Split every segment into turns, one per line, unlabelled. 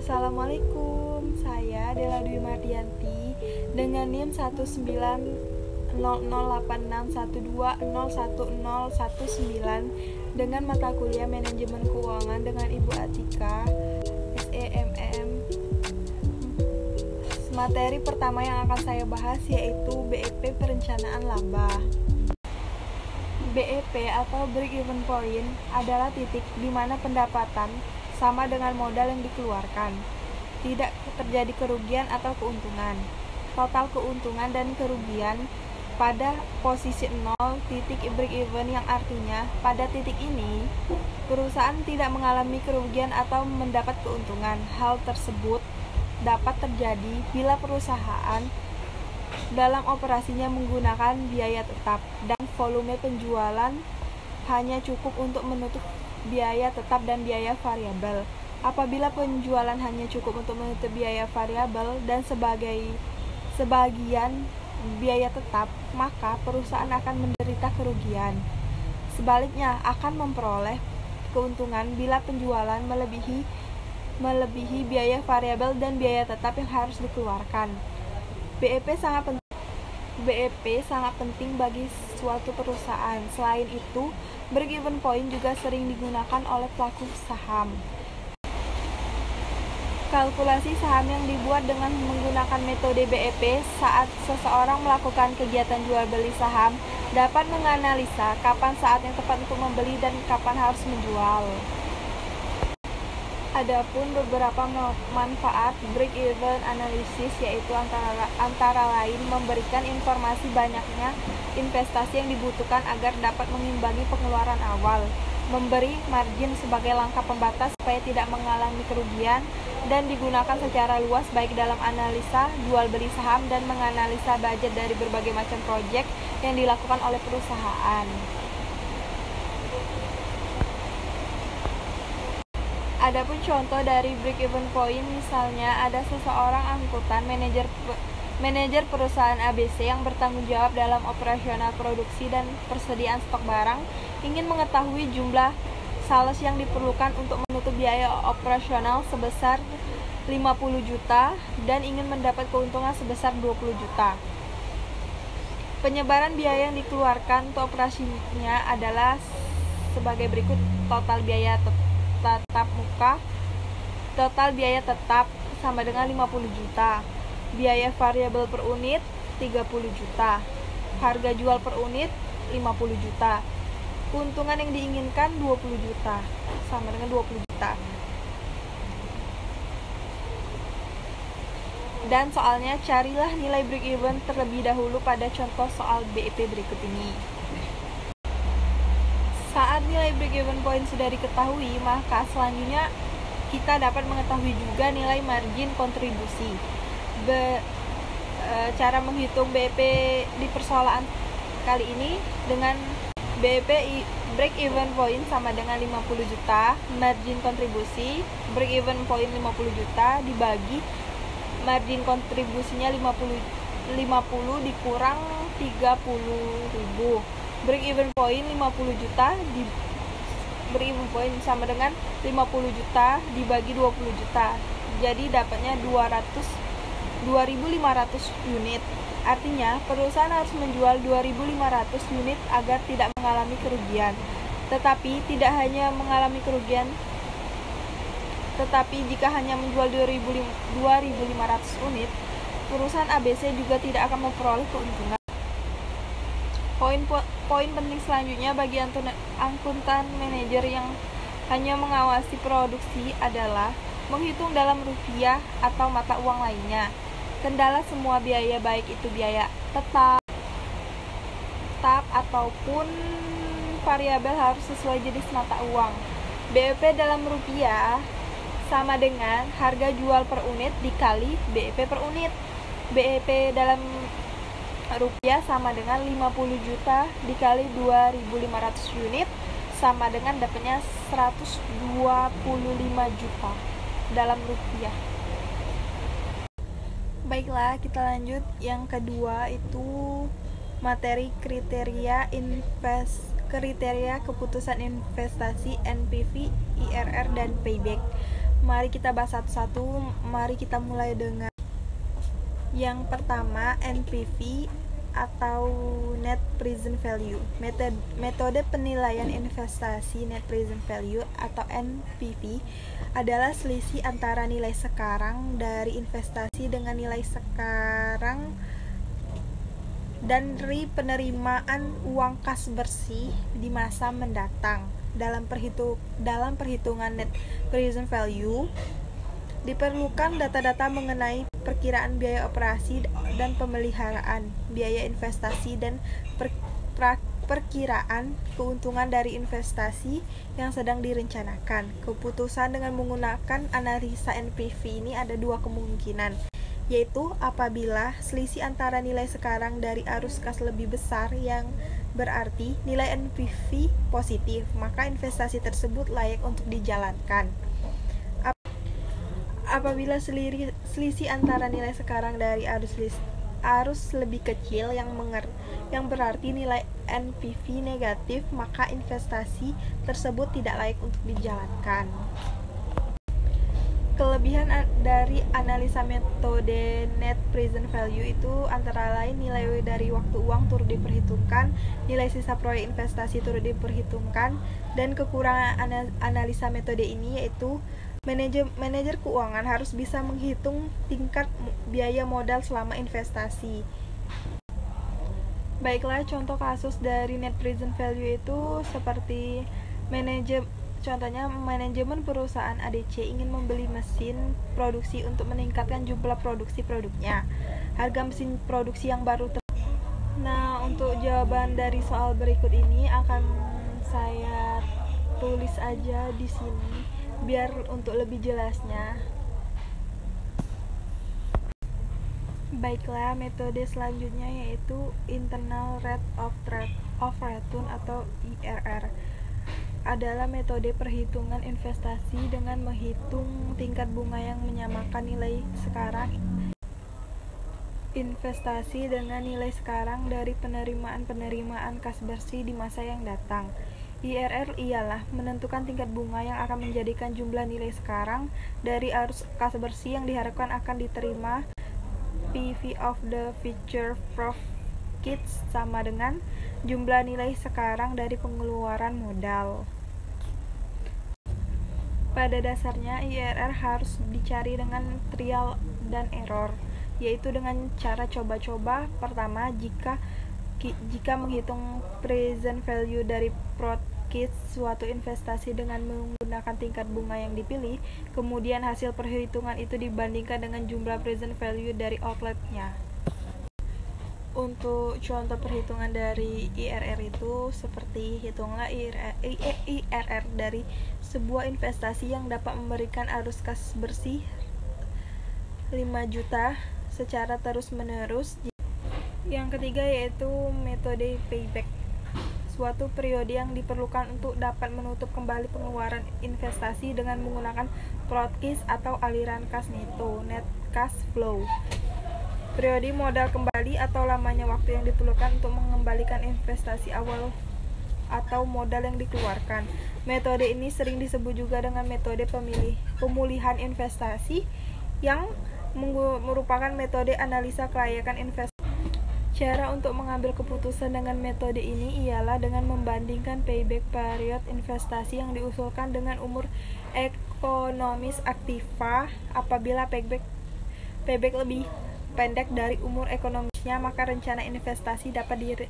Assalamualaikum, saya Dela Dwi Mardianti dengan NIM 1900812011019 dengan mata kuliah Manajemen Keuangan dengan Ibu Atika SEMM. Materi pertama yang akan saya bahas yaitu BEP Perencanaan Laba. BEP atau Break Even Point adalah titik di mana pendapatan sama dengan modal yang dikeluarkan. Tidak terjadi kerugian atau keuntungan. Total keuntungan dan kerugian pada posisi 0 titik break even, yang artinya pada titik ini perusahaan tidak mengalami kerugian atau mendapat keuntungan. Hal tersebut dapat terjadi bila perusahaan dalam operasinya menggunakan biaya tetap dan volume penjualan hanya cukup untuk menutup biaya tetap dan biaya variabel. Apabila penjualan hanya cukup untuk menutup biaya variabel dan sebagian biaya tetap, maka perusahaan akan menderita kerugian. Sebaliknya, akan memperoleh keuntungan bila penjualan melebihi biaya variabel dan biaya tetap yang harus dikeluarkan. BEP sangat penting bagi suatu perusahaan. Selain itu, break-even point juga sering digunakan oleh pelaku saham. Kalkulasi saham yang dibuat dengan menggunakan metode BEP saat seseorang melakukan kegiatan jual beli saham dapat menganalisa kapan saat yang tepat untuk membeli dan kapan harus menjual. Adapun beberapa manfaat break-even analysis yaitu antara lain memberikan informasi banyaknya investasi yang dibutuhkan agar dapat mengimbangi pengeluaran awal, memberi margin sebagai langkah pembatas supaya tidak mengalami kerugian, dan digunakan secara luas baik dalam analisa jual beli saham dan menganalisa budget dari berbagai macam proyek yang dilakukan oleh perusahaan. Adapun contoh dari break-even point, misalnya ada seseorang angkutan manajer perusahaan ABC yang bertanggung jawab dalam operasional produksi dan persediaan stok barang, ingin mengetahui jumlah sales yang diperlukan untuk menutup biaya operasional sebesar 50 juta dan ingin mendapat keuntungan sebesar 20 juta. Penyebaran biaya yang dikeluarkan untuk operasinya adalah sebagai berikut: total biaya tetap sama dengan 50 juta, biaya variabel per unit 30 juta, harga jual per unit 50 juta, keuntungan yang diinginkan 20 juta sama dengan 20 juta. Dan soalnya, carilah nilai break even terlebih dahulu pada contoh soal BEP berikut ini. Saat nilai break-even point sudah diketahui, maka selanjutnya kita dapat mengetahui juga nilai margin kontribusi. Cara menghitung BEP di persoalan kali ini dengan BEP break-even point sama dengan 50 juta, margin kontribusi break-even point 50 juta dibagi margin kontribusinya 50 dikurang 30.000. Break-even point 50 juta break-even point sama dengan 50 juta dibagi 20 juta. Jadi dapatnya 2.500 unit. Artinya, perusahaan harus menjual 2.500 unit agar tidak mengalami kerugian. Tetapi tidak hanya mengalami kerugian, tetapi jika hanya menjual 2.500 unit, perusahaan ABC juga tidak akan memperoleh keuntungan. Poin penting selanjutnya bagi akuntan manajer yang hanya mengawasi produksi adalah menghitung dalam rupiah atau mata uang lainnya. Kendala semua biaya, baik itu biaya tetap ataupun variabel, harus sesuai jenis mata uang. BEP dalam rupiah sama dengan harga jual per unit dikali BEP per unit. BEP dalam rupiah sama dengan 50 juta dikali 2.500 unit sama dengan dapatnya 125 juta dalam rupiah. Baiklah, kita lanjut. Yang kedua itu materi kriteria keputusan investasi, NPV, IRR, dan payback. Mari kita bahas satu-satu. Mari kita mulai dengan yang pertama, NPV atau Net Present Value. Metode penilaian investasi Net Present Value atau NPV adalah selisih antara nilai sekarang dari investasi dengan nilai sekarang dan dari penerimaan uang kas bersih di masa mendatang. Dalam perhitungan Net Present Value diperlukan data-data mengenai perkiraan biaya operasi dan pemeliharaan, biaya investasi, dan perkiraan keuntungan dari investasi yang sedang direncanakan. Keputusan dengan menggunakan analisa NPV ini ada dua kemungkinan, yaitu apabila selisih antara nilai sekarang dari arus kas lebih besar yang berarti nilai NPV positif, maka investasi tersebut layak untuk dijalankan. Apabila selisih antara nilai sekarang dari arus lebih kecil yang berarti nilai NPV negatif, maka investasi tersebut tidak layak untuk dijalankan. Kelebihan dari analisa metode Net Present Value itu antara lain nilai dari waktu uang turut diperhitungkan, nilai sisa proyek investasi turut diperhitungkan, dan kekurangan analisa metode ini yaitu manajer keuangan harus bisa menghitung tingkat biaya modal selama investasi. Baiklah, contoh kasus dari Net Present Value itu seperti contohnya manajemen perusahaan ADC ingin membeli mesin produksi untuk meningkatkan jumlah produksi produknya. Harga mesin produksi yang baru Nah, untuk jawaban dari soal berikut ini akan saya tulis aja di sini biar untuk lebih jelasnya. Baiklah, metode selanjutnya yaitu Internal Rate of Return atau IRR. Adalah metode perhitungan investasi dengan menghitung tingkat bunga yang menyamakan nilai sekarang investasi dengan nilai sekarang dari penerimaan kas bersih di masa yang datang. IRR ialah menentukan tingkat bunga yang akan menjadikan jumlah nilai sekarang dari arus kas bersih yang diharapkan akan diterima PV of the future profits sama dengan jumlah nilai sekarang dari pengeluaran modal. Pada dasarnya IRR harus dicari dengan trial dan error, yaitu dengan cara coba-coba. Pertama, jika menghitung present value dari profit suatu investasi dengan menggunakan tingkat bunga yang dipilih, kemudian hasil perhitungan itu dibandingkan dengan jumlah present value dari outletnya. Untuk contoh perhitungan dari IRR itu seperti hitunglah IRR dari sebuah investasi yang dapat memberikan arus kas bersih 5 juta secara terus-menerus. Yang ketiga yaitu metode payback, suatu periode yang diperlukan untuk dapat menutup kembali pengeluaran investasi dengan menggunakan proceeds atau aliran kas neto, net cash flow. Periode modal kembali atau lamanya waktu yang diperlukan untuk mengembalikan investasi awal atau modal yang dikeluarkan. Metode ini sering disebut juga dengan metode pemulihan investasi yang merupakan metode analisa kelayakan investasi. Cara untuk mengambil keputusan dengan metode ini ialah dengan membandingkan payback period investasi yang diusulkan dengan umur ekonomis aktiva. Apabila payback lebih pendek dari umur ekonomisnya, maka rencana investasi dapat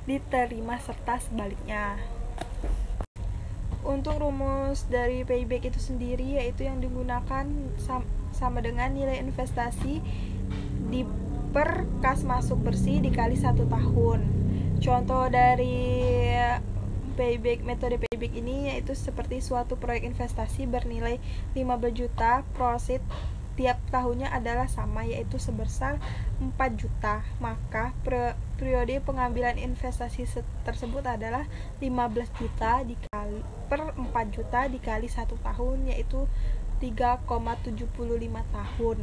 diterima serta sebaliknya. Untuk rumus dari payback itu sendiri yaitu yang digunakan sama dengan nilai investasi di per kas masuk bersih dikali 1 tahun. Contoh dari metode payback ini yaitu seperti suatu proyek investasi bernilai 15 juta, profit tiap tahunnya adalah sama yaitu sebesar 4 juta, maka periode pengambilan investasi tersebut adalah 15 juta dikali per 4 juta dikali 1 tahun yaitu 3,75 tahun.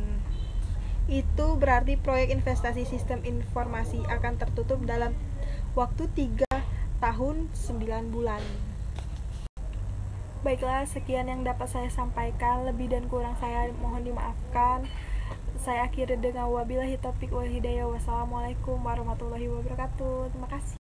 Itu berarti proyek investasi sistem informasi akan tertutup dalam waktu 3 tahun 9 bulan. Baiklah, sekian yang dapat saya sampaikan. Lebih dan kurang saya mohon dimaafkan. Saya akhiri dengan wabillahi taufiq wal hidayah. Wassalamualaikum warahmatullahi wabarakatuh. Terima kasih.